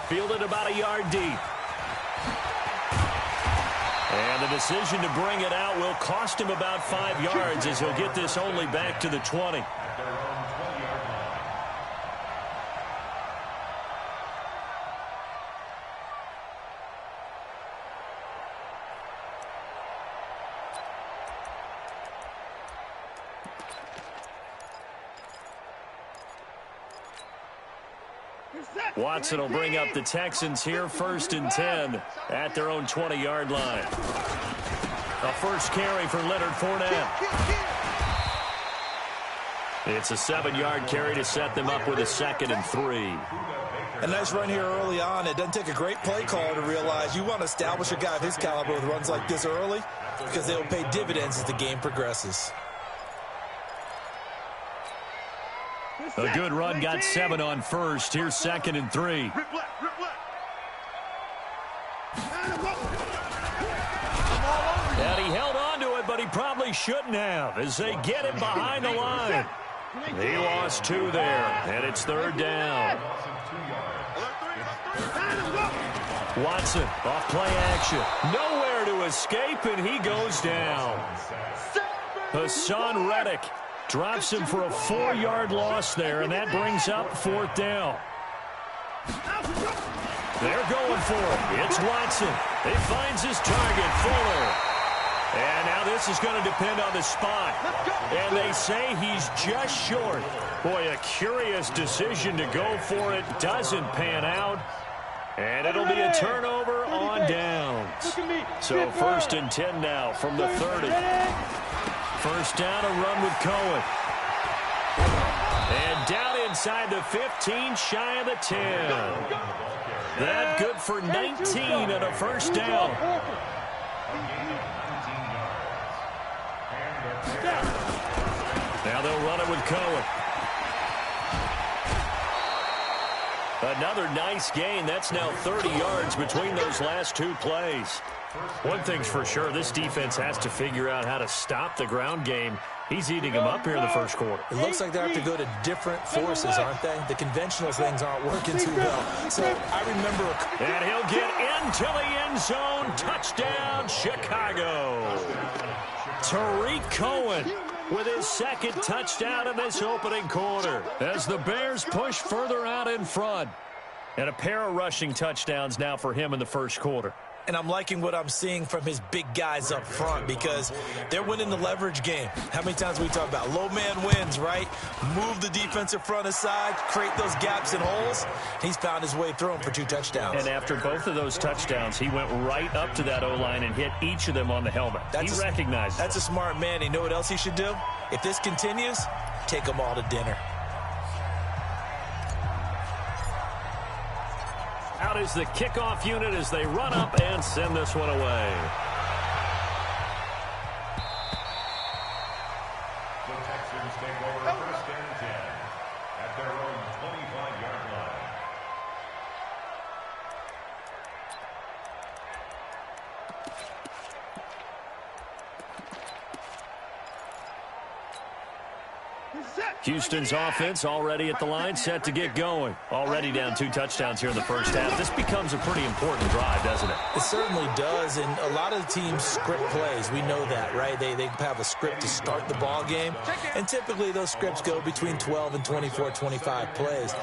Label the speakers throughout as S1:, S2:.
S1: Fielded about a yard deep. And the decision to bring it out will cost him about 5 yards as he'll get this only back to the 20. Watson will bring up the Texans here 1st and 10 at their own 20-yard line. A first carry for Leonard Fournette. It's a 7-yard carry to set them up with a 2nd and 3.
S2: A nice run here early on. It doesn't take a great play caller to realize you want to establish a guy of his caliber with runs like this early because they'll pay dividends as the game progresses.
S1: A good run, got 7 on first. Here's 2nd and 3. And he held on to it, but he probably shouldn't have as they get him behind the line. He lost 2 there, and it's 3rd down. Watson off play action. Nowhere to escape, and he goes down. Hassan Reddick drops him for a 4-yard loss there, and that brings up 4th down. They're going for it. It's Watson. He finds his target, Fuller. And now this is going to depend on the spot. And they say he's just short. Boy, a curious decision to go for it. Doesn't pan out. And it'll be a turnover on downs. So 1st and 10 now from the 30. First down, a run with Cohen. And down inside the 15, shy of the 10. That good for 19 and a first down. Now they'll run it with Cohen. Another nice gain. That's now 30 yards between those last 2 plays. One thing's for sure, this defense has to figure out how to stop the ground game. He's eating them up here in the first quarter.
S2: It looks like they have to go to different forces, aren't they? The conventional things aren't working too well. So I remember.
S1: And he'll get into the end zone. Touchdown, Chicago. Tariq Cohen with his 2nd touchdown in this opening quarter as the Bears push further out in front. And a pair of rushing touchdowns now for him in the first quarter.
S2: And I'm liking what I'm seeing from his big guys up front because they're winning the leverage game. How many times we talk about low man wins, right? Move the defensive front aside, create those gaps and holes. He's found his way through them for 2 touchdowns.
S1: And after both of those touchdowns, he went right up to that O-line and hit each of them on the helmet. He recognized it.
S2: That's a smart man. You know what else he should do? If this continues, take them all to dinner.
S1: Out is the kickoff unit as they run up and send this one away.
S3: The Texans take over 1st and 10 at their own 25-yard line.
S1: Houston's offense already at the line, set to get going. Already down 2 touchdowns here in the first half. This becomes a pretty important drive, doesn't it?
S2: It certainly does, and a lot of the teams script plays. We know that, right? They have a script to start the ball game, and typically those scripts go between 12 and 24, 25 plays.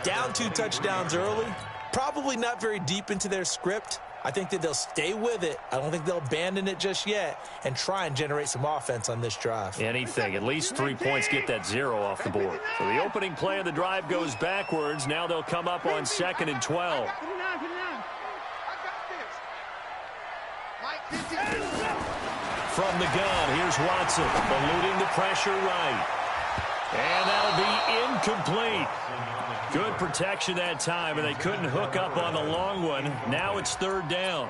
S2: Down 2 touchdowns early, probably not very deep into their script. I think that they'll stay with it. I don't think they'll abandon it just yet and try and generate some offense on this drive.
S1: Anything. At least 3 points, get that 0 off the board. So the opening play of the drive goes backwards. Now they'll come up on 2nd and 12. From the gun, here's Watson, eluding the pressure right. And that'll be incomplete. Good protection that time, and they couldn't hook up on the long one. Now it's 3rd down.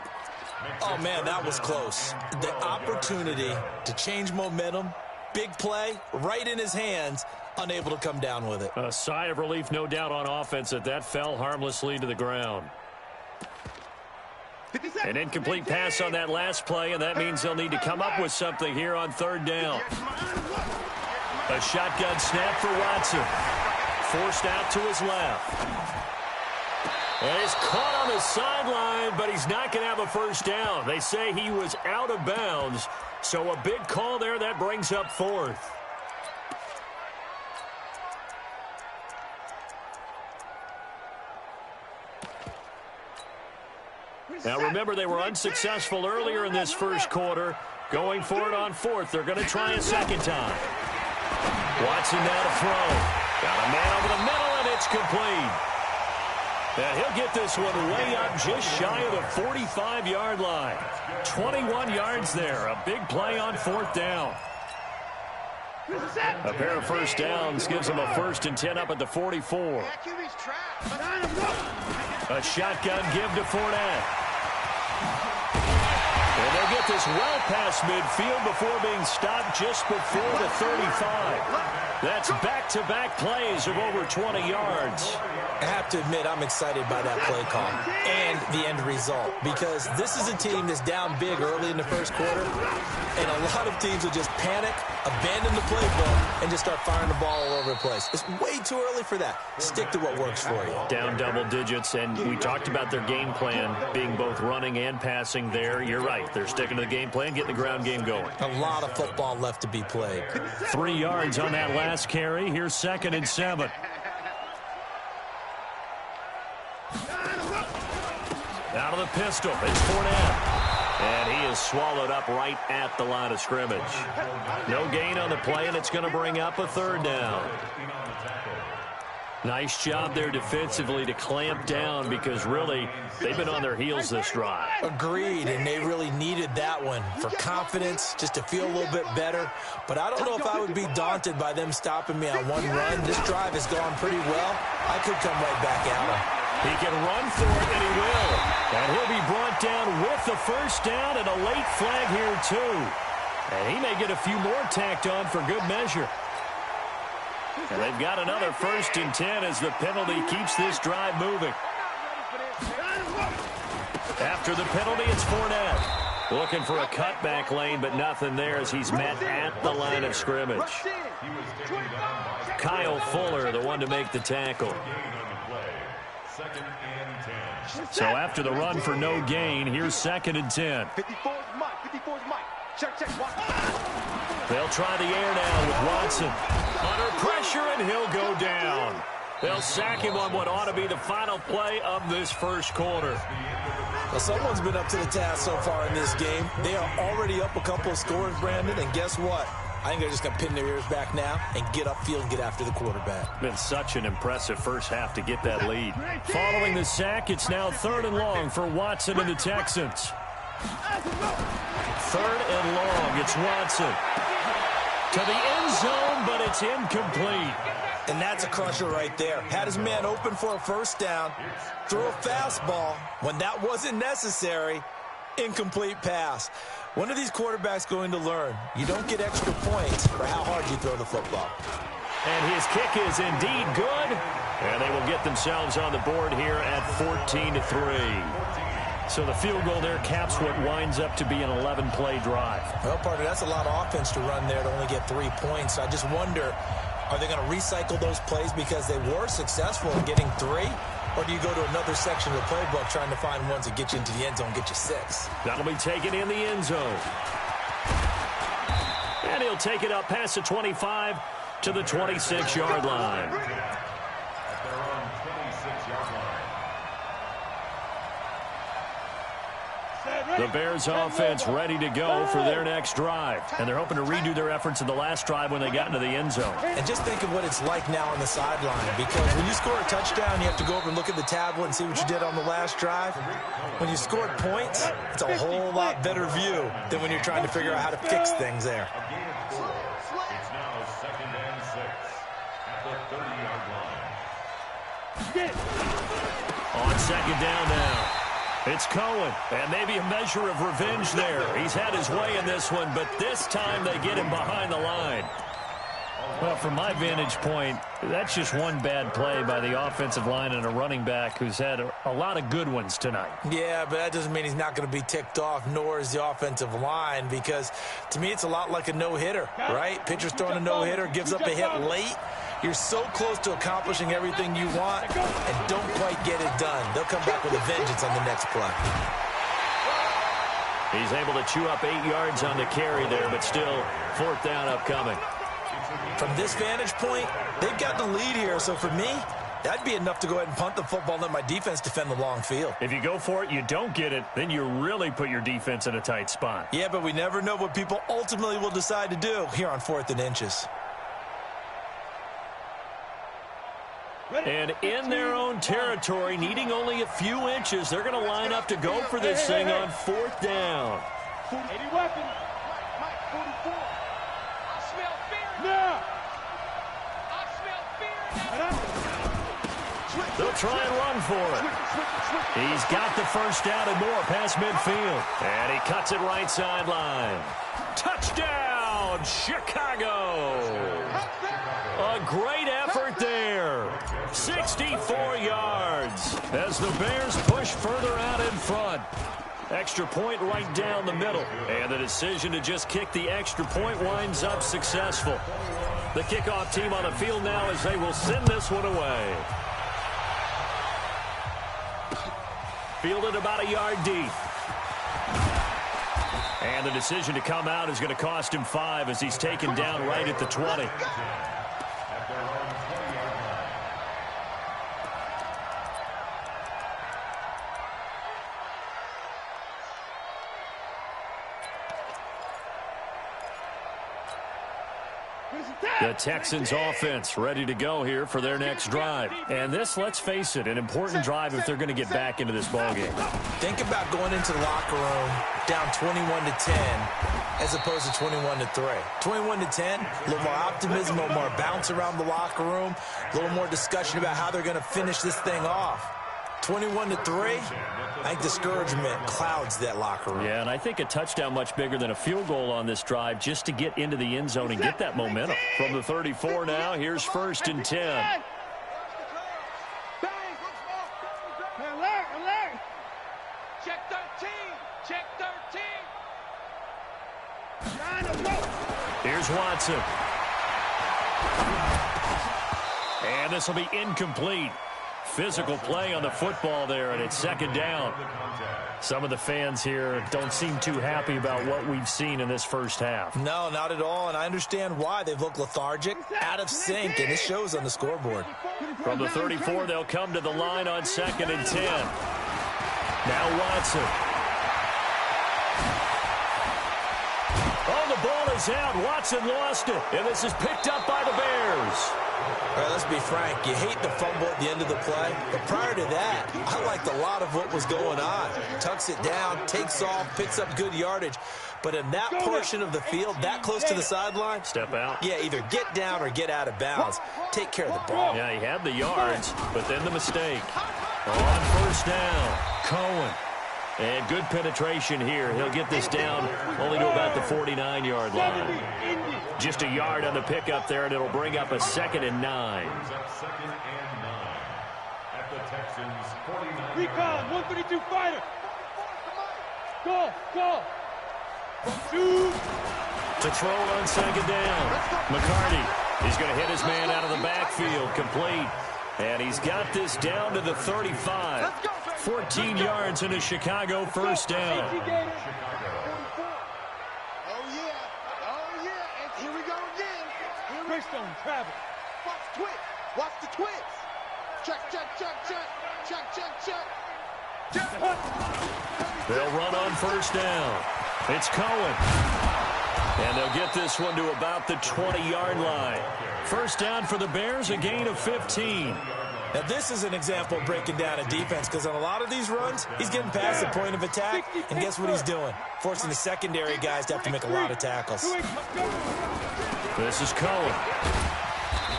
S2: Oh, man, that was close. The opportunity to change momentum, big play, right in his hands, unable to come down with it.
S1: A sigh of relief, no doubt, on offense that fell harmlessly to the ground. An incomplete pass on that last play, and that means they'll need to come up with something here on 3rd down. A shotgun snap for Watson. Forced out to his left. And he's caught on the sideline, but he's not going to have a first down. They say he was out of bounds, so a big call there. That brings up fourth. Now, remember, they were unsuccessful earlier in this first quarter. Going for it on fourth. They're going to try a second time. Watson now to throw. Got a man over the middle, and it's complete. And he'll get this one way up just shy of the 45-yard line. 21 yards there. A big play on fourth down. A pair of first downs gives them a 1st and 10 up at the 44. A shotgun give to Fournette. And they'll get this well past midfield before being stopped just before the 35. That's back-to-back plays of over 20 yards.
S2: I have to admit, I'm excited by that play call and the end result, because this is a team that's down big early in the first quarter, and a lot of teams will just panic, abandon the playbook, and just start firing the ball all over the place. It's way too early for that. Stick to what works for you.
S1: Down double digits, and we talked about their game plan being both running and passing there. You're right. They're sticking to the game plan, getting the ground game going.
S2: A lot of football left to be played.
S1: 3 yards on that last carry. Here's 2nd and 7. Out of the pistol, it's Fournette. And he is swallowed up right at the line of scrimmage. No gain on the play, and it's going to bring up a 3rd down. Nice job there defensively to clamp down, because really they've been on their heels this drive.
S2: Agreed, and they really needed that one for confidence, just to feel a little bit better. But I don't know if I would be daunted by them stopping me on one run. This drive has gone pretty well. I could come right back at them.
S1: He can run for it, and he will. And he'll be brought down with the 1st down and a late flag here, too. And he may get a few more tacked on for good measure. And they've got another 1st and 10 as the penalty keeps this drive moving. After the penalty, it's Fournette. Looking for a cutback lane, but nothing there as he's met at the line of scrimmage. Kyle Fuller, the one to make the tackle. So after the run for no gain, here's 2nd and 10. They'll try the air now with Watson. Under pressure, and he'll go down. They'll sack him on what ought to be the final play of this first quarter.
S2: Well, someone's been up to the task so far in this game. They are already up a couple of scores, Brandon, and guess what? I think they're just going to pin their ears back now and get upfield and get after the quarterback.
S1: Been such an impressive first half to get that lead. Following the sack, it's now 3rd and long for Watson and the Texans. 3rd and long, it's Watson. To the end zone, but it's incomplete.
S2: And that's a crusher right there. Had his man open for a 1st down, threw a fastball when that wasn't necessary. Incomplete pass. When are these quarterbacks going to learn? You don't get extra points for how hard you throw the football.
S1: And his kick is indeed good. And they will get themselves on the board here at 14-3. So the field goal there caps what winds up to be an 11-play drive.
S2: Well, partner, that's a lot of offense to run there to only get 3 points. I just wonder, are they going to recycle those plays because they were successful in getting 3? Or do you go to another section of the playbook trying to find ones that get you into the end zone, get you 6?
S1: That'll be taken in the end zone. And he'll take it up past the 25 to the 26-yard line. The Bears offense ready to go for their next drive. And they're hoping to redo their efforts in the last drive when they got into the end zone.
S2: And just think of what it's like now on the sideline, because when you score a touchdown, you have to go over and look at the tablet and see what you did on the last drive. When you scored points, it's a whole lot better view than when you're trying to figure out how to fix things there.
S3: It's now 2nd and 6 at the 30-yard line.
S1: On 2nd down now. It's Cohen, and maybe a measure of revenge there. He's had his way in this one, but this time they get him behind the line. Well, from my vantage point, that's just one bad play by the offensive line and a running back who's had a lot of good ones tonight.
S2: Yeah, but that doesn't mean he's not going to be ticked off, nor is the offensive line, because to me it's a lot like a no-hitter, right? Pitcher's throwing a no-hitter, gives up a hit late. you're so close to accomplishing everything you want and don't quite get it done. They'll come back with a vengeance on the next play.
S1: He's able to chew up 8 yards on the carry there, but still 4th down upcoming.
S2: From this vantage point, they've got the lead here, so for me, that'd be enough to go ahead and punt the football and let my defense defend the long field.
S1: If you go for it, you don't get it, then you really put your defense in a tight spot.
S2: Yeah, but we never know what people ultimately will decide to do here on 4th and inches.
S1: And in their own territory, needing only a few inches, they're going to line up to go for this thing on 4th down.
S4: 80 weapons. Mike, 44. I smell fear. Now. I smell fear.
S1: They'll try and run for it. He's got the first down and more past midfield. And he cuts it right sideline. Touchdown, Chicago. A great effort there. 64 yards as the Bears push further out in front. Extra point right down the middle. And the decision to just kick the extra point winds up successful. The kickoff team on the field now as they will send this one away. Fielded about a yard deep. And the decision to come out is going to cost him 5 as he's taken down right at the 20. The Texans offense ready to go here for their next drive. And this, let's face it, an important drive if they're going to get back into this ballgame.
S2: Think about going into the locker room down 21-10 as opposed to 21-3. 21-10, a little more optimism, a little more bounce around the locker room, a little more discussion about how they're going to finish this thing off. 21-3, I think discouragement clouds that locker room.
S1: Yeah, and I think a touchdown much bigger than a field goal on this drive just to get into the end zone and get that momentum. From the 34 now, here's 1st and 10.
S4: Check 13. Check 13.
S1: Here's Watson. And this will be incomplete. Physical play on the football there, and it's 2nd down. Some of the fans here don't seem too happy about what we've seen in this first half.
S2: No, not at all, and I understand why. They've looked lethargic, out of sync, and it shows on the scoreboard.
S1: From the 34, they'll come to the line on 2nd and 10. Now Watson. Oh, the ball is out. Watson lost it, and this is picked up by the Bears.
S2: All right, let's be frank. You hate the fumble at the end of the play, but prior to that, I liked a lot of what was going on. Tucks it down, takes off, picks up good yardage. But in that portion of the field, that close to the sideline,
S1: step out.
S2: Yeah, either get down or get out of bounds. Take care of the ball.
S1: Yeah, he had the yards, but then the mistake. On 1st down, Cohen. And good penetration here. He'll get this down only to about the 49-yard line. Just a yard on the pickup there, and it'll bring up a 2nd and 9.
S4: Recon, 132 fighter. Go.
S1: To throw on 2nd down. McCarty is going to hit his man out of the backfield, complete. And he's got this down to the 35. 14 yards in a Chicago 1st down.
S4: Oh, yeah. And here we go again. Greystone, Travis. Watch the twist. Check.
S1: They'll run on 1st down. It's Cohen. And they'll get this one to about the 20-yard line. 1st down for the Bears, a gain of 15.
S2: Now, this is an example of breaking down a defense because on a lot of these runs, he's getting past the point of attack, and guess what he's doing? Forcing the secondary guys to have to make a lot of tackles.
S1: This is Cohen.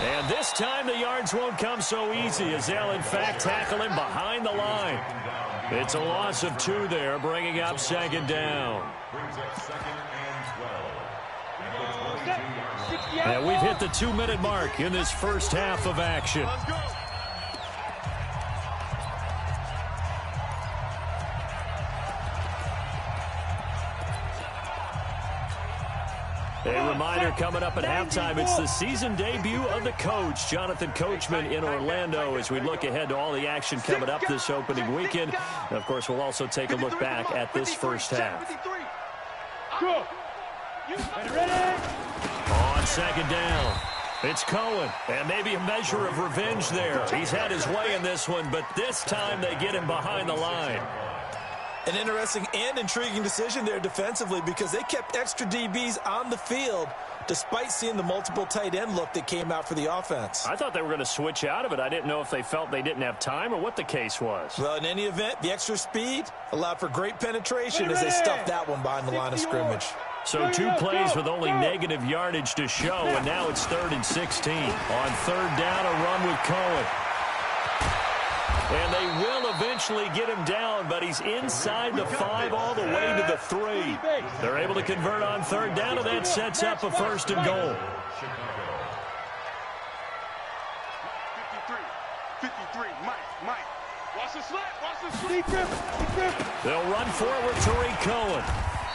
S1: And this time the yards won't come so easy as they'll, in fact, tackle him behind the line. It's a loss of 2 there, bringing up 2nd down. And we've hit the 2-minute mark in this first half of action. They reminder coming up at halftime, it's the season debut of the coach, Jonathan Coachman, in Orlando, as we look ahead to all the action coming up this opening weekend. And, of course, we'll also take a look back at this first half. On second down, it's Cohen, and maybe a measure of revenge there. He's had his way in this one, but this time they get him behind the line.
S2: An interesting and intriguing decision there defensively, because they kept extra DBs on the field despite seeing the multiple tight end look that came out for the offense.
S1: I thought they were going to switch out of it. I didn't know if they felt they didn't have time or what the case was.
S2: Well, in any event, the extra speed allowed for great penetration as they stuffed that one behind the line of scrimmage.
S1: So 2 plays with only negative yardage to show, and now it's 3rd and 16. On third down, a run with Cohen. And they will eventually get him down, but he's inside the 5 all the way to the 3. They're able to convert on third down, and that sets up a 1st and goal.
S4: 53, Mike. Watch the slip.
S1: They'll run forward to Tariq Cohen.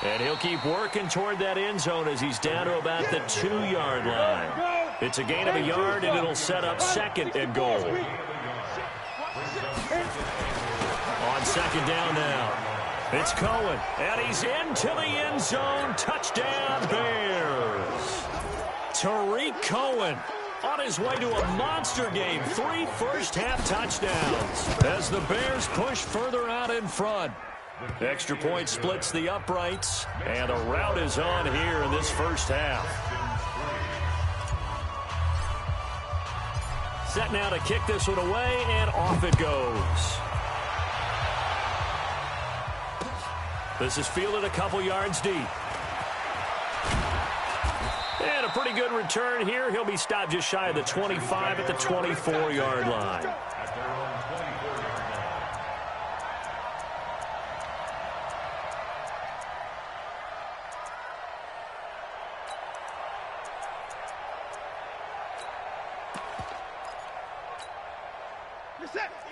S1: And he'll keep working toward that end zone as he's down to about the 2-yard line. It's a gain of a yard, and it'll set up 2nd and goal. On second down now, it's Cohen, and he's into the end zone. Touchdown, Bears. Tariq Cohen on his way to a monster game. 3 first-half touchdowns as the Bears push further out in front. Extra point splits the uprights, and a rout is on here in this first half. Set now to kick this one away, and off it goes. This is fielded a couple yards deep. And a pretty good return here. He'll be stopped just shy of the 25 at the 24-yard line.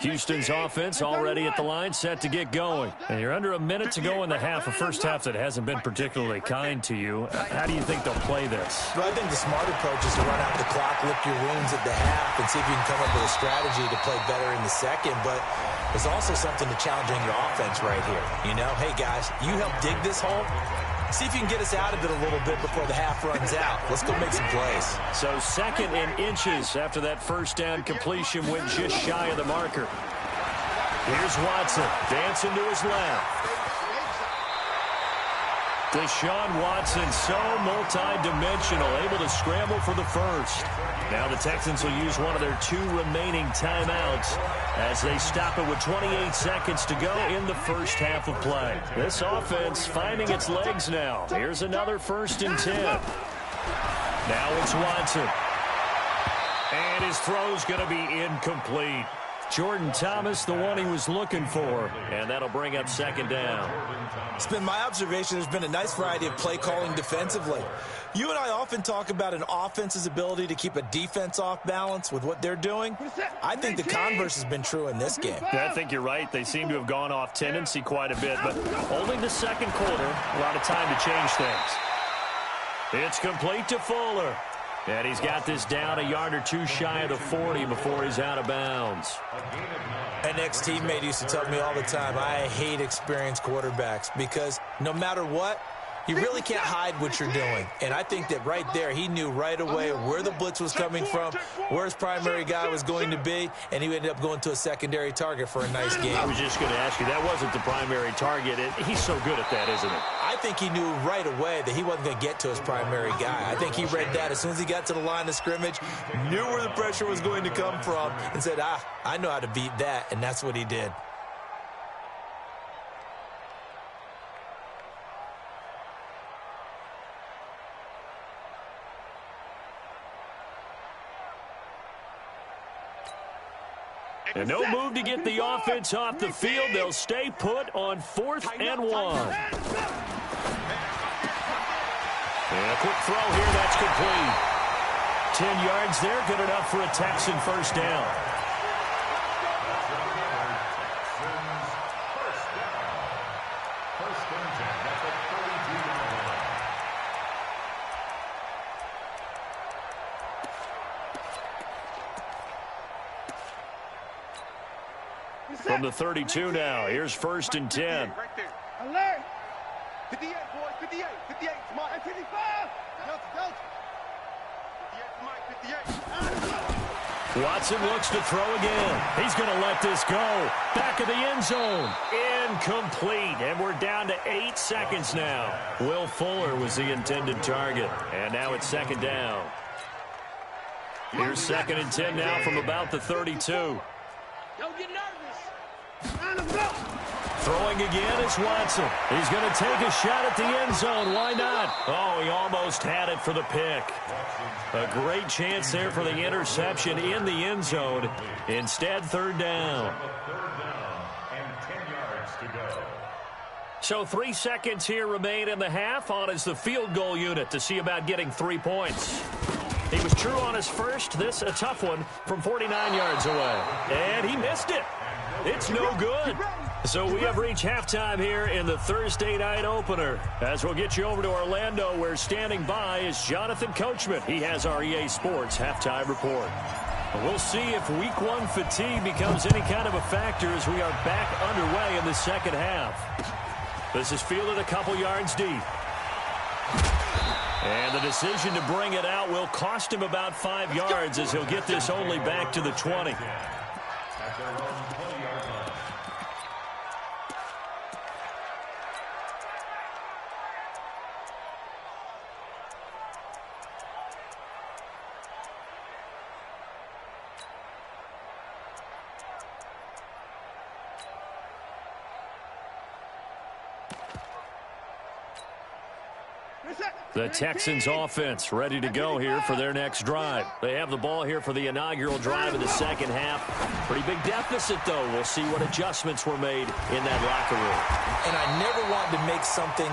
S1: Houston's offense already at the line, set to get going. And you're under a minute to go in the half, a first half that hasn't been particularly kind to you. How do you think they'll play this?
S2: Well, I think the smart approach is to run out the clock, lick your wounds at the half, and see if you can come up with a strategy to play better in the second. But there's also something to challenging your offense right here. You know, hey, guys, you help dig this hole. See if you can get us out of it a little bit before the half runs out. Let's go make some plays.
S1: So 2nd and inches after that first down completion went just shy of the marker. Here's Watson, dancing to his left. Deshaun Watson, so multi-dimensional, able to scramble for the first. Now the Texans will use one of their 2 remaining timeouts as they stop it with 28 seconds to go in the first half of play. This offense finding its legs now. Here's another 1st and 10. Now it's Watson. And his throw's going to be incomplete. Jordan Thomas, the one he was looking for, and that'll bring up 2nd down.
S2: It's been my observation there's been a nice variety of play calling defensively. You and I often talk about an offense's ability to keep a defense off balance with what they're doing. I think the converse has been true in this game.
S1: Yeah, I think you're right. They seem to have gone off tendency quite a bit, but only the second quarter, a lot of time to change things. It's complete to Fuller. And he's got this down a yard or 2 shy of the 40 before he's out of bounds.
S2: An ex-teammate used to tell me all the time, I hate experienced quarterbacks because no matter what, you really can't hide what you're doing. And I think that right there, he knew right away where the blitz was coming from, where his primary guy was going to be, and he ended up going to a secondary target for a nice game.
S1: I was just going to ask you, that wasn't the primary target. He's so good at that, isn't he?
S2: I think he knew right away that he wasn't going to get to his primary guy. I think he read that as soon as he got to the line of scrimmage, knew where the pressure was going to come from, and said, I know how to beat that, and that's what he did.
S1: And no move to get the offense off the field. They'll stay put on 4th and 1. And a quick throw here, that's complete. 10 yards there, good enough for a Texan first down. From the 32 now, here's 1st and 10.
S4: Right there. Alert. 58, boys. 58. 58. Smart. 55. Delta. 58, Mike. 58.
S1: Watson looks to throw again. He's going to let this go. Back of the end zone. Incomplete. And we're down to 8 seconds now. Will Fuller was the intended target. And now it's 2nd down. Here's 2nd and 10 now from about the 32.
S4: Don't get nervous.
S1: Throwing again is Watson. He's going to take a shot at the end zone. Why not? Oh, he almost had it for the pick. A great chance there for the interception in the end zone. Instead, 3rd down.
S3: And 10 yards to go.
S1: So 3 seconds here remain in the half. On is the field goal unit to see about getting 3 points. He was true on his first. This a tough one from 49 yards away. And he missed it. It's no good. So we have reached halftime here in the Thursday night opener. As we'll get you over to Orlando, where standing by is Jonathan Coachman. He has our EA Sports halftime report. We'll see if week 1 fatigue becomes any kind of a factor as we are back underway in the second half. This is fielded a couple yards deep. And the decision to bring it out will cost him about 5 yards as he'll get this only back to the 20.
S3: At their own 20-yard line.
S1: The Texans offense ready to go here for their next drive. They have the ball here for the inaugural drive of the second half. Pretty big deficit, though. We'll see what adjustments were made in that locker room.
S2: And I never want to make something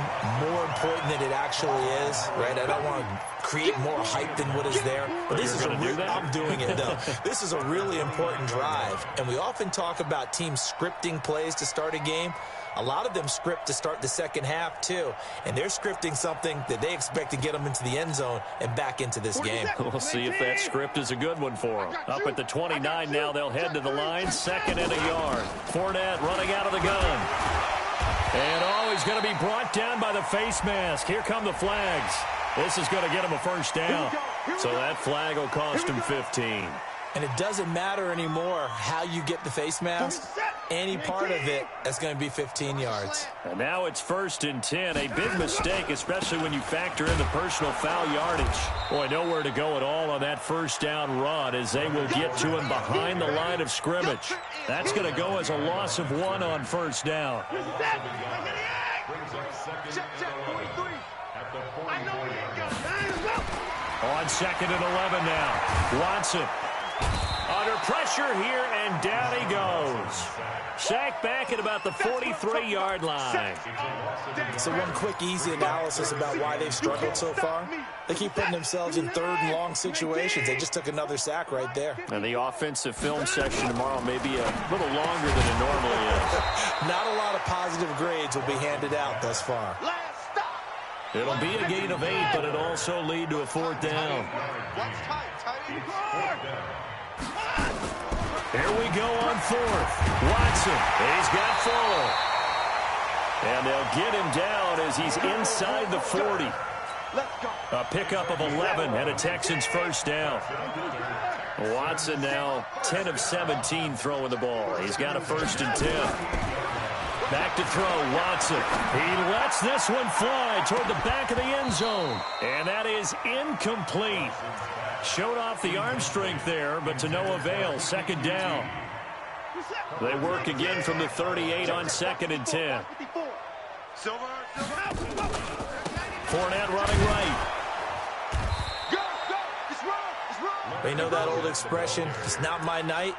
S2: more important than it actually is, right? I don't want to create more hype than what is there. But this is I'm doing it, though. This is a really important drive. And we often talk about teams scripting plays to start a game. A lot of them script to start the second half, too. And they're scripting something that they expect to get them into the end zone and back into this game.
S1: We'll see if that script is a good one for them. Up at the 29 now, they'll head to the line. 2nd and a yard. Fournette running out of the gun. And he's going to be brought down by the face mask. Here come the flags. This is going to get him a 1st down. So that flag will cost him 15.
S2: And it doesn't matter anymore how you get the face mask. Any part of it, that's going to be 15 yards.
S1: And now it's 1st and 10. A big mistake, especially when you factor in the personal foul yardage. Boy, nowhere to go at all on that 1st down run as they will get to him behind the line of scrimmage. That's going to go as a loss of 1 on 1st down. On 2nd and 11 now. Watson. Under pressure here, and down he goes. Sacked back at about the 43-yard line.
S2: So one quick, easy analysis about why they've struggled so far. They keep putting themselves in 3rd and long situations. They just took another sack right there.
S1: And the offensive film session tomorrow may be a little longer than it normally is.
S2: Not a lot of positive grades will be handed out thus far.
S1: It'll be a gain of 8, but it'll also lead to a 4th down. Here we go on 4th. Watson, he's got Fuller. And they'll get him down as he's inside the 40. A pickup of 11 and a Texans 1st down. Watson now 10 of 17 throwing the ball. He's got a 1st and 10. Back to throw, Watson. He lets this one fly toward the back of the end zone. And that is incomplete. Showed off the arm strength there, but to no avail. 2nd down. They work again from the 38 on 2nd and 10. Fournette running right.
S2: They know that old expression, it's not my night.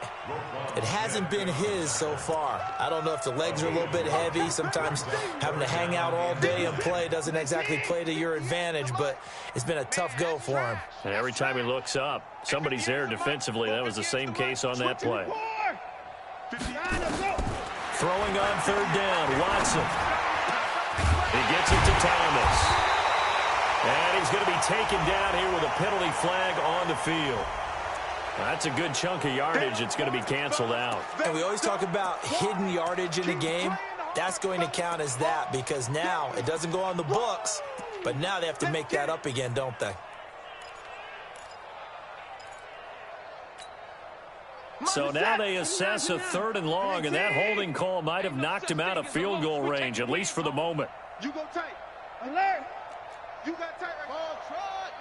S2: It hasn't been his so far. I don't know if the legs are a little bit heavy. Sometimes having to hang out all day and play doesn't exactly play to your advantage, but it's been a tough go for him.
S1: And every time he looks up, somebody's there defensively. That was the same case on that play. Throwing on 3rd down, Watson. He gets it to Thomas. And he's going to be taken down here with a penalty flag on the field. That's a good chunk of yardage. It's going to be canceled out.
S2: And we always talk about hidden yardage in a game. That's going to count as that because now it doesn't go on the books, but now they have to make that up again, don't they?
S1: So now they assess a 3rd and long, and that holding call might have knocked him out of field goal range, at least for the moment.
S4: You go tight. Alert. You got tight right. Ball trot.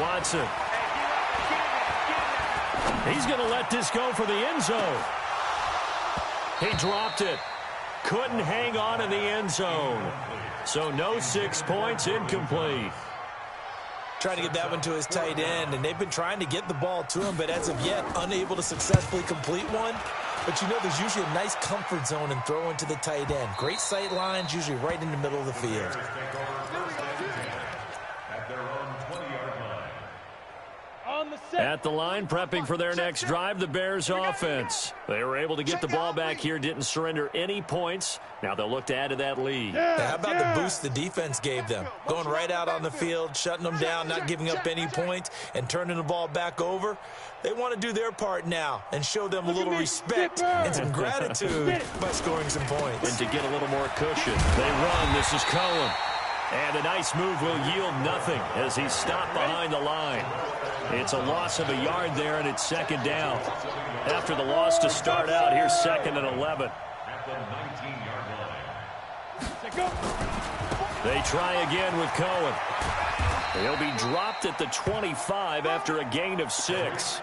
S1: Watson. He's going to let this go for the end zone. He dropped it. Couldn't hang on in the end zone. So no 6 points, incomplete.
S2: Trying to get that one to his tight end, and they've been trying to get the ball to him, but as of yet, unable to successfully complete one. But you know there's usually a nice comfort zone in throwing to the tight end. Great sight lines, usually right in the middle of the field.
S1: At the line, prepping for their next drive, the Bears offense. They were able to get the ball back here, didn't surrender any points. Now they'll look to add to that lead.
S2: How about the boost the defense gave them? Going right out on the field, shutting them down, not giving up any points, and turning the ball back over. They want to do their part now and show them a little respect and some gratitude by scoring some points.
S1: And to get a little more cushion, they run. This is Cohen. And a nice move will yield nothing as he's stopped behind the line. It's a loss of a yard there, and it's 2nd down. After the loss to start out, here's 2nd and 11.
S3: At the 19-yard line.
S1: They try again with Cohen. He'll be dropped at the 25 after a gain of 6.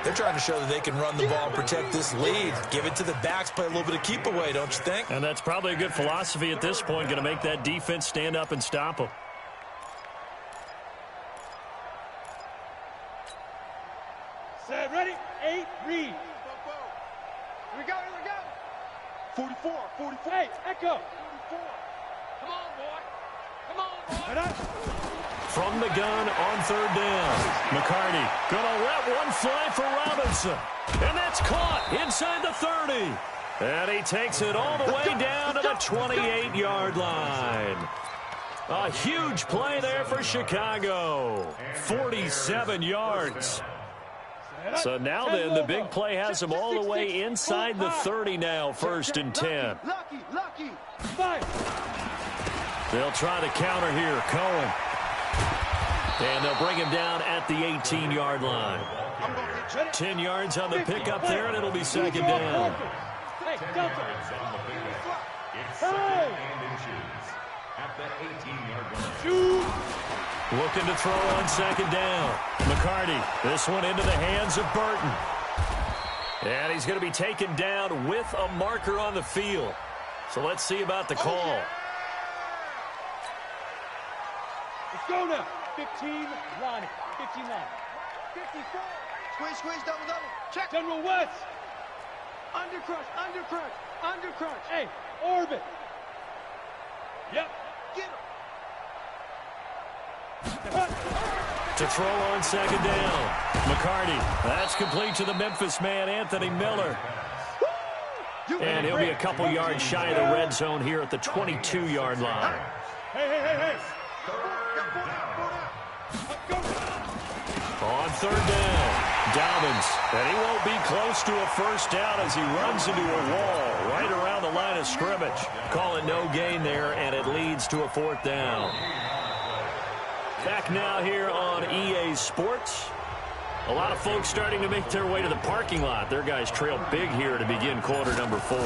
S2: They're trying to show that they can run the ball, protect this lead, give it to the backs, play a little bit of keep away, don't you think?
S1: And that's probably a good philosophy at this point, going to make that defense stand up and stop them.
S4: Set, ready? 8, read. Here we go, 44, 44. Hey, echo. 44. Come on, boy. Come on, boy. Right up.
S1: From the gun on 3rd down. McCarty going to let one fly for Robinson. And that's caught inside the 30. And he takes it all the way down to the 28-yard line. A huge play there for Chicago. 47 yards. So now then, the big play has them all the way inside the 30 now, 1st and 10.
S4: Lucky.
S1: They'll try to counter here. Cohen. And they'll bring him down at the 18-yard line. 10 yards on the pickup there, and it'll be 2nd down.
S3: It's 2nd and inches at the 18-yard line.
S1: Looking to throw on 2nd down. McCarty, this one into the hands of Burton. And he's going to be taken down with a marker on the field. So let's see about the call.
S4: Let's go now. 15 line. 15 line. 54. Squeeze, double. Check. General West. Undercrush. Hey, orbit. Yep. Get him.
S1: To throw on 2nd down. McCarty. That's complete to the Memphis man, Anthony Miller. And he'll be a couple yards shy of the red zone here at the 22-yard line.
S4: Hey.
S1: On 3rd down, Dobbins. And he won't be close to a 1st down as he runs into a wall right around the line of scrimmage. Call it no gain there, and it leads to a 4th down. Back now here on EA Sports. A lot of folks starting to make their way to the parking lot. Their guys trail big here to begin quarter number 4.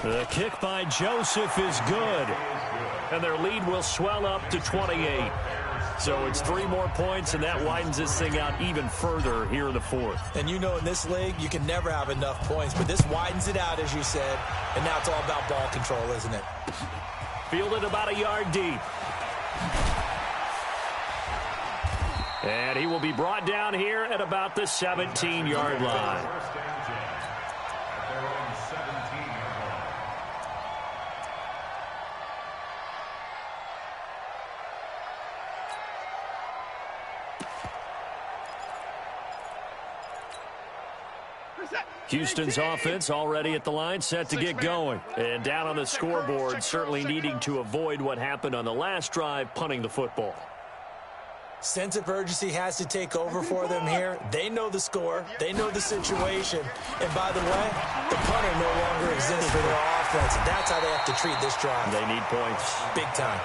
S1: The kick by Joseph is good. And their lead will swell up to 28. So it's 3 more points, and that widens this thing out even further here in the 4th.
S2: And you know in this league, you can never have enough points, but this widens it out, as you said. And now it's all about ball control, isn't it?
S1: Fielded about a yard deep. And he will be brought down here at about the 17-yard line. Houston's offense already at the line, set to get going. And down on the scoreboard, certainly needing to avoid what happened on the last drive, punting the football.
S2: Sense of urgency has to take over for them here. They know the score. They know the situation. And by the way, the punter no longer exists for their offense. And that's how they have to treat this drive.
S1: They need points.
S2: Big time.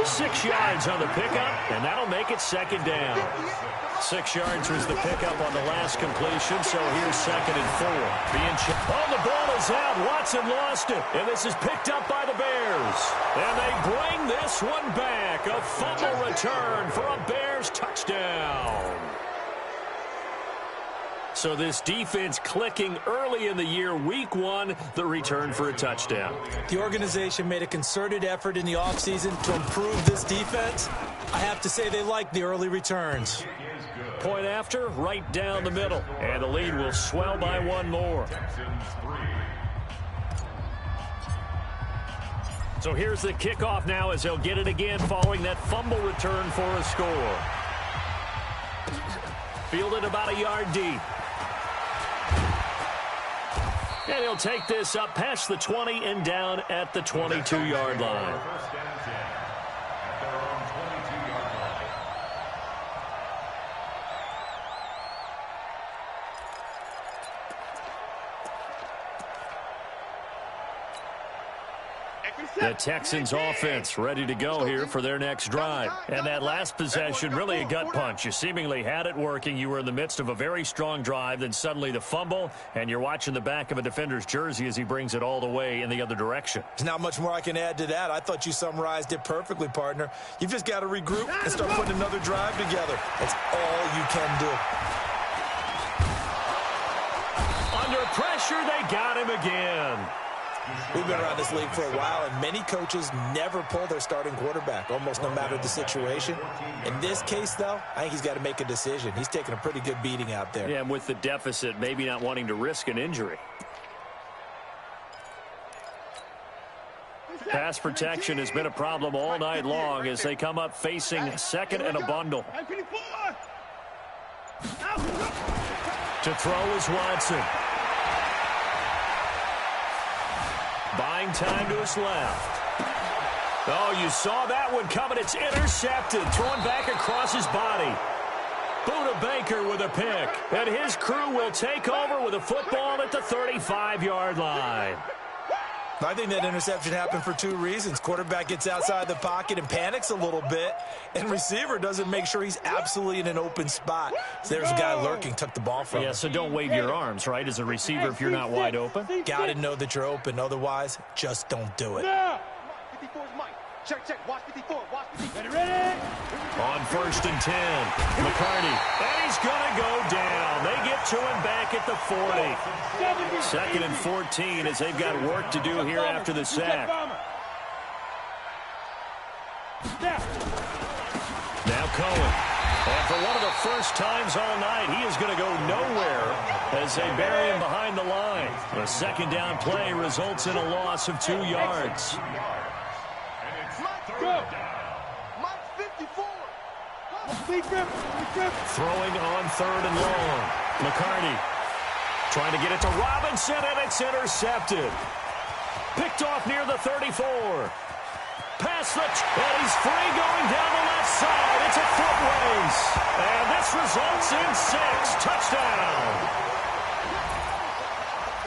S1: 6 yards on the pickup, and that'll make it second down. 6 yards was the pickup on the last completion, so here's 2nd and 4. The ball is out. Watson lost it, and this is picked up by the Bears. And they bring this one back. A fumble return for a Bears touchdown. So this defense clicking early in the year, week 1, the return for a touchdown.
S2: The organization made a concerted effort in the offseason to improve this defense. I have to say they like the early returns.
S1: Point after, right down the middle. And the lead will swell by 1 more. So here's the kickoff now as they'll get it again following that fumble return for a score. Fielded about a yard deep. And he'll take this up past the 20 and down at the 22-yard line. The Texans offense ready to go here for their next drive. And that last possession, really a gut punch. You seemingly had it working. You were in the midst of a very strong drive. Then suddenly the fumble, and you're watching the back of a defender's jersey as he brings it all the way in the other direction.
S2: There's not much more I can add to that. I thought you summarized it perfectly, partner. You've just got to regroup and start putting another drive together. That's all you can do.
S1: Under pressure, they got him again.
S2: We've been around this league for a while, and many coaches never pull their starting quarterback, almost no matter the situation. In this case, though, I think he's got to make a decision. He's taking a pretty good beating out there.
S1: Yeah, and with the deficit, maybe not wanting to risk an injury. Pass protection has been a problem all night long as they come up facing 2nd and a bundle. To throw is Watson. Buying time to his left. Oh, you saw that one coming. It's intercepted. Thrown back across his body. Buda Baker with a pick. And his crew will take over with a football at the 35-yard line.
S2: I think that interception happened for 2 reasons. Quarterback gets outside the pocket and panics a little bit, and receiver doesn't make sure he's absolutely in an open spot. So there's a guy lurking, took the ball from him.
S1: Yeah, so don't wave your arms, right, as a receiver if you're not wide open.
S2: Got to know that you're open. Otherwise, just don't do it.
S4: Check. Watch 54. Watch 54. Ready?
S1: On 1st and 10, McCarty. And he's going to go down. They get to him back at the 40. 2nd and 14 as they've got work to do here after the sack. Now Cohen. And for one of the first times all night, he is going to go nowhere as they bury him behind the line. A 2nd down play results in a loss of 2 yards. Throwing on 3rd and long. McCarty trying to get it to Robinson, and it's intercepted. Picked off near the 34. Past the... and he's free going down the left side. It's a foot race. And this results in 6. Touchdown.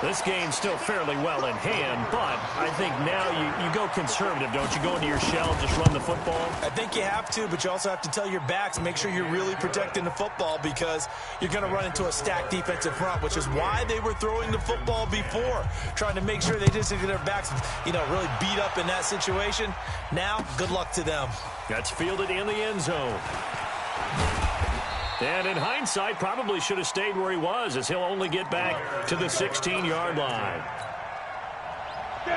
S1: This game's still fairly well in hand, but I think now you go conservative, don't you? Go into your shell, just run the football?
S2: I think you have to, but you also have to tell your backs, make sure you're really protecting the football because you're going to run into a stacked defensive front, which is why they were throwing the football before, trying to make sure they just get their backs, really beat up in that situation. Now, good luck to them.
S1: That's fielded in the end zone. And in hindsight, probably should have stayed where he was as he'll only get back to the 16-yard line.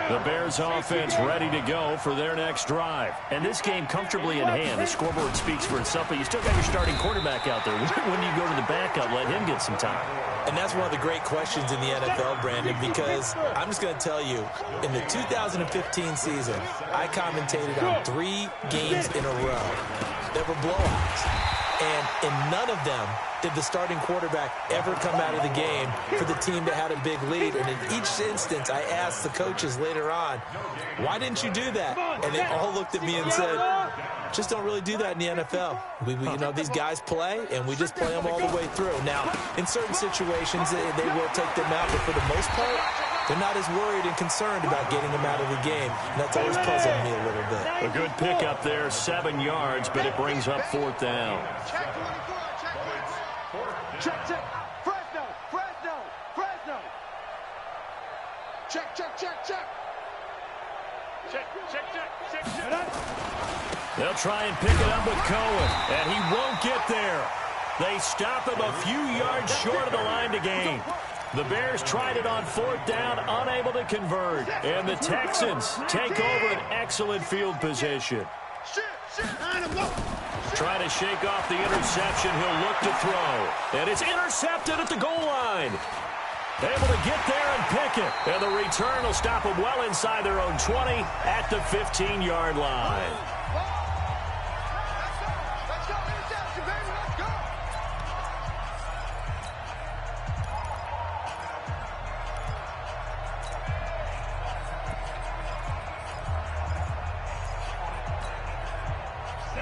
S1: The Bears offense ready to go for their next drive. And this game comfortably in hand. The scoreboard speaks for itself, but you still got your starting quarterback out there. When do you go to the backup, let him get some time?
S2: And that's one of the great questions in the NFL, Brandon, because I'm just going to tell you, in the 2015 season, I commentated on 3 games in a row that were blowouts. And in none of them did the starting quarterback ever come out of the game for the team that had a big lead. And in each instance, I asked the coaches later on, why didn't you do that? And they all looked at me and said, Just don't really do that in the NFL. You know, these guys play, and we just play them all the way through. Now, in certain situations, they will take them out, but for the most part, they're not as worried and concerned about getting them out of the game, and that's always puzzled me a little bit.
S1: A good pickup there, 7 yards, but it brings up 4th down.
S4: Check 24, check. Check. Fresno. Check. Check.
S1: They'll try and pick it up with Cohen, and he won't get there. They stop him a few yards short of the line to gain. The Bears tried it on 4th down, unable to convert. And the Texans take over an excellent field position. Trying to shake off the interception. He'll look to throw. And it's intercepted at the goal line. Able to get there and pick it. And the return will stop them well inside their own 20 at the 15-yard line.
S4: Let's go, interception, baby, let's go.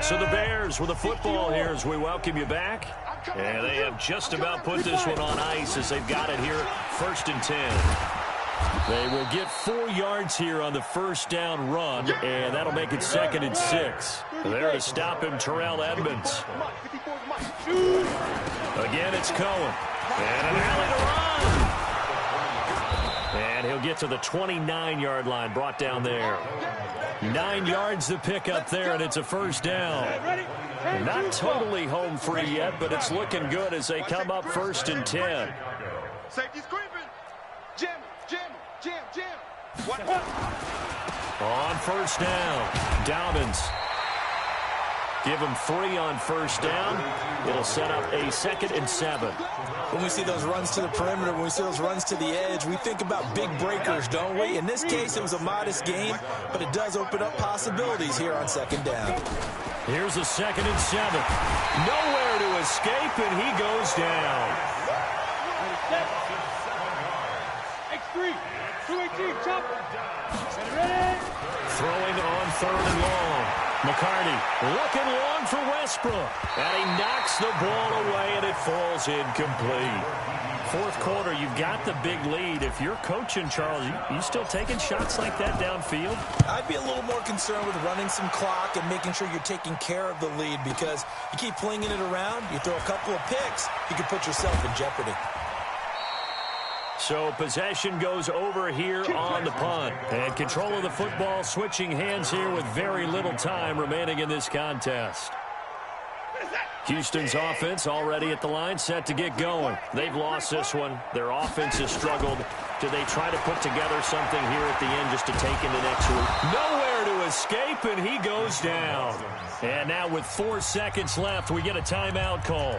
S1: So the Bears with the football here as we welcome you back. And they have just about put this one on ice as they've got it here, 1st and 10. They will get 4 yards here on the 1st down run, and that'll make it 2nd and 6. There to stop him, Terrell Edmonds. Again, it's Cohen. And an alley to run. And he'll get to the 29-yard line, brought down there. 9 yards to pick up there, and it's a 1st down. Not totally home free yet, but it's looking good as they come up 1st and 10.
S4: Safety's creeping. Jam. What?
S1: On 1st down, Dobbins. Give him 3 on 1st down. It'll set up a 2nd and 7.
S2: When we see those runs to the perimeter, when we see those runs to the edge, we think about big breakers, don't we? In this case, it was a modest gain, but it does open up possibilities here on 2nd down.
S1: Here's a 2nd and 7. Nowhere to escape, and he goes down.
S4: X3, 218, chopper. Ready?
S1: Throwing on 3rd and long. McCarty looking long for Westbrook. And he knocks the ball away, and it falls incomplete. 4th quarter, you've got the big lead. If you're coaching, Charles, you still taking shots like that downfield?
S2: I'd be a little more concerned with running some clock and making sure you're taking care of the lead, because you keep flinging it around, you throw a couple of picks, you can put yourself in jeopardy.
S1: So possession goes over here on the punt. And control of the football switching hands here with very little time remaining in this contest. Houston's offense already at the line, set to get going. They've lost this one. Their offense has struggled. Do they try to put together something here at the end just to take into next week? Nowhere to escape, and he goes down. And now with 4 seconds left, we get a timeout call.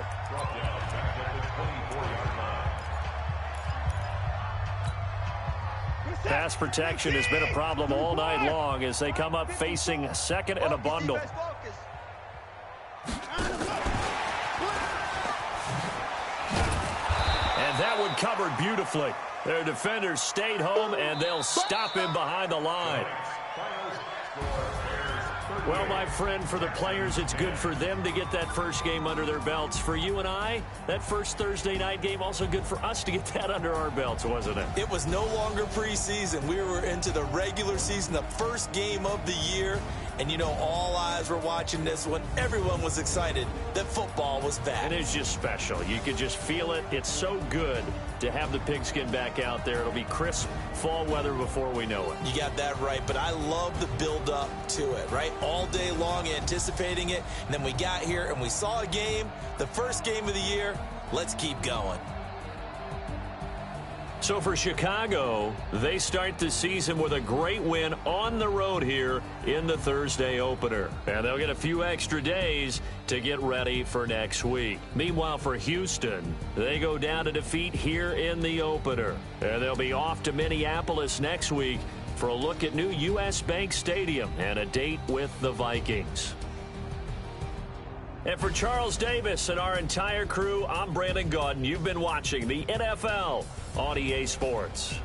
S1: Pass protection has been a problem all night long as they come up facing 2nd and a bundle. And that one covered beautifully. Their defenders stayed home, and they'll stop him behind the line. Well, my friend, for the players, it's good for them to get that first game under their belts. For you and I, that first Thursday night game, also good for us to get that under our belts, wasn't it?
S2: It was no longer preseason. We were into the regular season, the first game of the year. And, you know, all eyes were watching this one. Everyone was excited that football was back.
S1: And it's just special. You could just feel it. It's so good to have the pigskin back out there. It'll be crisp fall weather before we know it.
S2: You got that right, but I love the build-up to it, right? All day long anticipating it, and then we got here and we saw a game, the first game of the year. Let's keep going.
S1: So for Chicago, they start the season with a great win on the road here in the Thursday opener. And they'll get a few extra days to get ready for next week. Meanwhile, for Houston, they go down to defeat here in the opener. And they'll be off to Minneapolis next week for a look at new U.S. Bank Stadium and a date with the Vikings. And for Charles Davis and our entire crew, I'm Brandon Gaudin. You've been watching the NFL on EA Sports.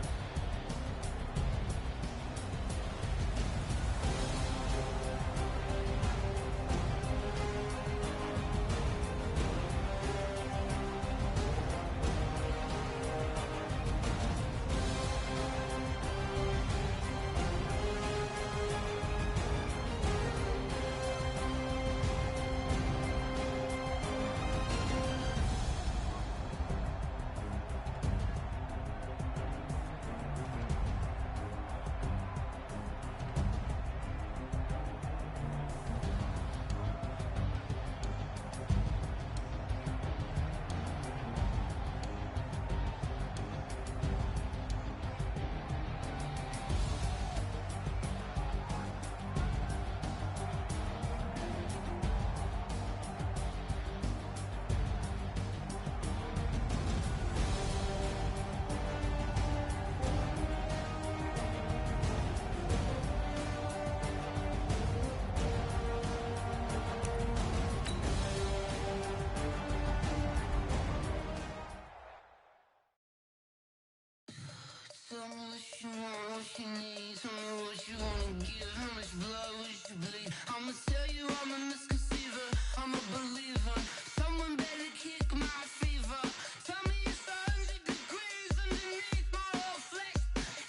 S5: Tell me what you want, what you need. Tell me what you wanna give. How much blood would you bleed? I'ma tell you I'm a misconceiver. I'm a believer. Someone better kick my fever. Tell me it's 100 degrees underneath my whole flesh.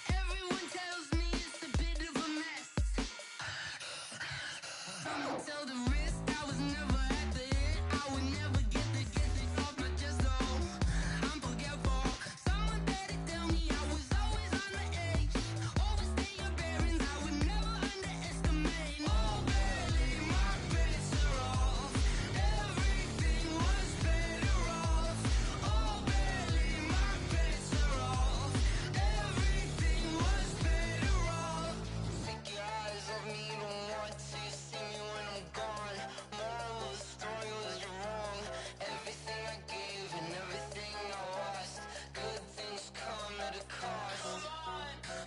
S5: Everyone tells me it's a bit of a mess. I'ma tell the risk I was never at the hit. I would never get it off my chest though. I'm forgetful. Someone better tell me I was always on the edge. Always stay your bearings. I would never underestimate. Oh, barely my bets are off. Everything was better off. Oh, barely my bets are off. Everything was better off. Take your eyes off me, don't want to see me when I'm gone. Moral of the story was you're wrong. Everything I gave and everything I lost. Good things come at a cost.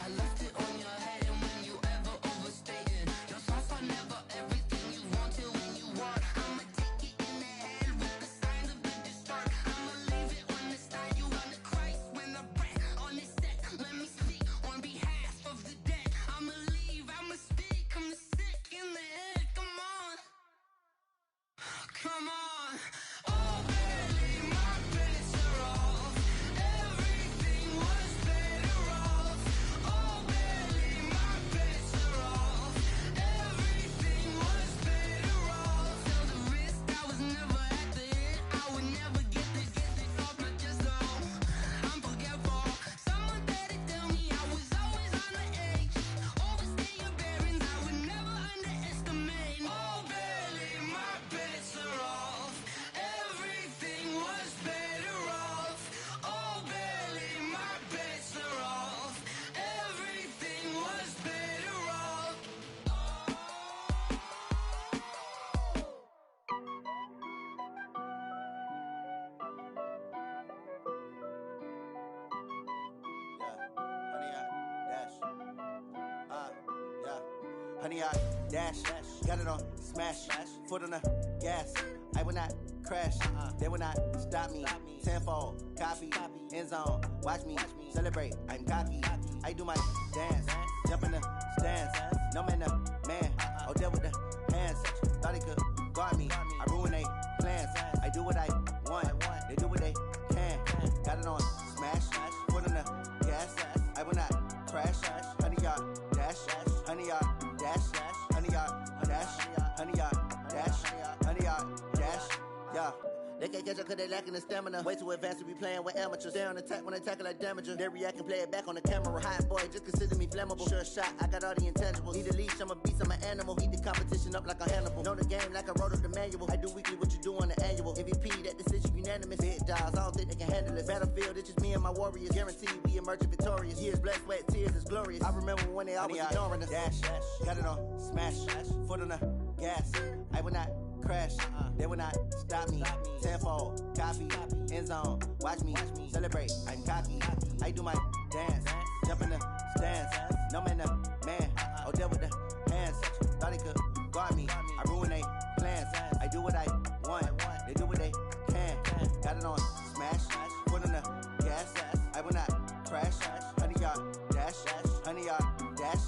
S5: I left it on your head, and when you ever overstated, your thoughts are never everything you wanted when you want. I'ma take it in the head with the signs of the distort. I'ma leave it on the side. You on the Christ when the breath on this set. Let me speak on behalf of the dead. I'ma leave, I'ma speak. I'm sick in the head. Come on, come on. Oh, barely my bets are off. Everything was better off. Oh, barely my bets are off. Everything was better off. Tell the risk I was never at the hit. I would never get it off my chest though. I'm forgetful. Someone better tell me I was always on the edge. Always stay your bearings. I would never underestimate. Oh, barely my bets are off. Everything was better off. Oh, barely my bets are off. Everything was better off.
S6: Honey, I dash, got it on smash, foot on the gas. I will not crash, they will not stop me. Tenfold, copy, end zone, watch me celebrate. I'm cocky, I do my dance, jump in the stands. No man, the man, oh, there with the hands. Thought he could guard me, I ruin they plans. I do what I want, they do what they can. Got it on smash, foot on the gas. I will not crash, honey, y'all dash, honey, y'all dash, honey, y'all dash, honey, y'all dash, honey, y'all dash, yeah. They can't catch up cause they lacking the stamina. Way too advanced to be playing with amateurs. Stay on attack when they tackle like damager. They react and play it back on the camera. Hot boy, just consider me flammable. Sure shot, I got all the intangibles. Need a leash, I'm a beast, I'm an animal. Eat the competition up like a Hannibal. Know the game like I wrote up the manual. I do weekly what you do on the annual. MVP, that decision unanimous. Big dogs, I don't think they can handle it. Battlefield, it's just me and my warriors. Guaranteed we emerge victorious. Years, blood, sweat, tears, it's glorious. I remember when they always ignoring us. Dash, got it on smash, foot on the gas. I will not crash, they will not stop me. Tenfold, copy, end zone, watch me celebrate. I'm cocky, I do my dance, jump in the stands. No man, the man, oh, there with the hands. Thought he could guard me, I ruin they plans. I do what I want, they do what they can. Got it on smash, foot on the gas. I will not crash, honey, y'all dash, honey, y'all dash,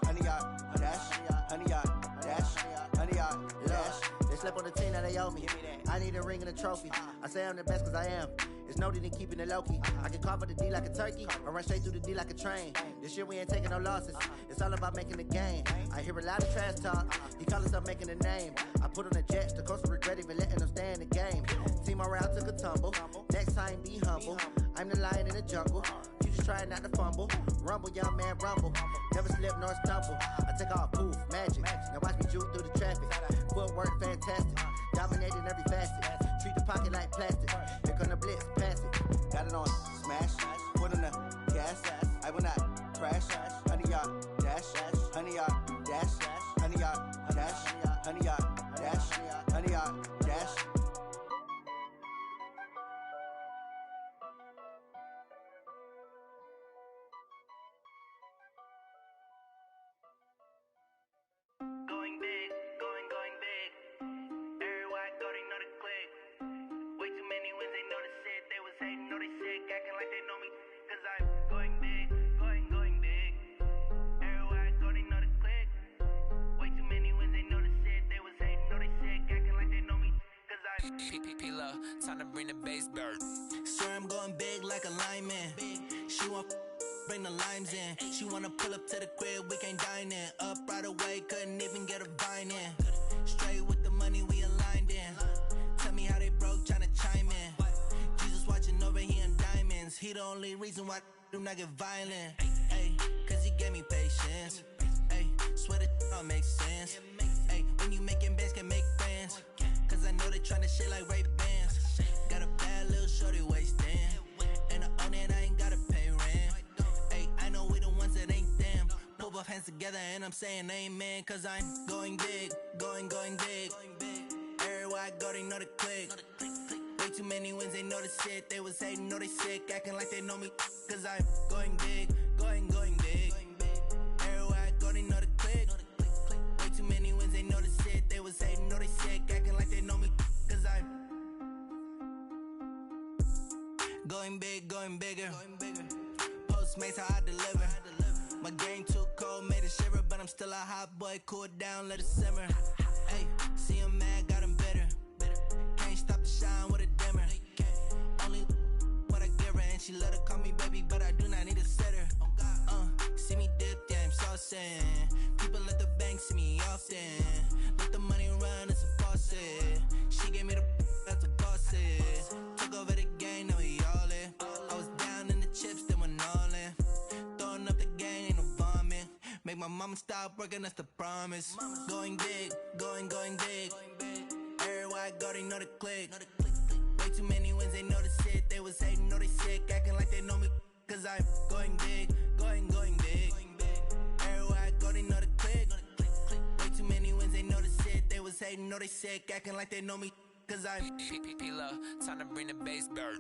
S6: honey, y'all dash, honey, y'all dash, honey, y'all dash. They slept on the team, now they owe me. I need a ring and a trophy. I say I'm the best cause I am. It's no need in keeping it low-key. I can carve up the D like a turkey, or run straight through the D like a train. This year we ain't taking no losses. It's all about making the game. I hear a lot of trash talk. He call himself making a name. I put on the Jets, the coach will regret even letting them stay in the game. Team morale took a tumble. Next time be humble. I'm the lion in the jungle. You just try not to fumble. Rumble, young man, rumble. Never slip nor stumble. I take off, poof, magic. Now watch me juke through the traffic. Footwork fantastic. Dominating every facet. Treat the pocket like plastic. Here come the blitz, pass it. Got it on smash. Foot on the gas. I will not crash. Honey, y'all dash. Honey, y'all dash. Honey, y'all dash. Honey, y'all dash. Honey, y'all dash.
S5: Going big, going big. Everywhere I go, they know the click. Way too many wins, they know the shit. They was hating, know they shit. Got Time to bring the bass back.
S6: Swear I'm going big like a lineman. She want bring the limes in. She wanna pull up to the crib, we can't dine in. Up right away, couldn't even get a vine in. Straight with the money, we aligned in. Tell me how they broke, tryna chime in. Jesus watching over, he in diamonds. He the only reason why I do not get violent. Ay, cause he gave me patience. Ay, swear that all makes sense. Ay, when you making bands, can make friends. Cause I know they tryna shit like Ray-Bans. Got a bad little shorty wasting. And I own it, I ain't gotta pay rent. Ay, I know we the ones that ain't them. Put both hands together and I'm saying amen. Cause I'm going big, going big. Everywhere I go, they know the click. Way too many wins, they know the shit. They was hating, know they sick, acting like they know me. Cause I'm going big, going big. Everywhere I go, they know the click. Way too many wins, they know the shit. They was hating, know they sick, acting like they know me. Cause I'm going big, going bigger. Postmates how I deliver. My game too cold, made it shiver, but I'm still a hot boy. Cool it down, let it simmer. Hey, see him mad, got him bitter. Can't stop the shine with a dimmer. Only what I give her, and she let her call me baby, but I do not need a sitter. See me dip, yeah, I'm saucing. People at the bank see me often. Let the money run, it's a faucet. She gave me the that's a faucet. Took over the game, now we all in. I was down in the chips, then went all in. Throwing up the game, ain't no vomit. Make my mama stop working, that's the promise. Going big, going big. Everywhere I go, they know the click. Way too many wins, they know the shit. They was hating, know they sick, acting like they know me. Cause I'm going big, going big. Everywhere I go, they know the click. Way too many wins, they know the shit. They was hating, know they sick, acting like they know me. Cause I'm
S5: Time to bring the bass back.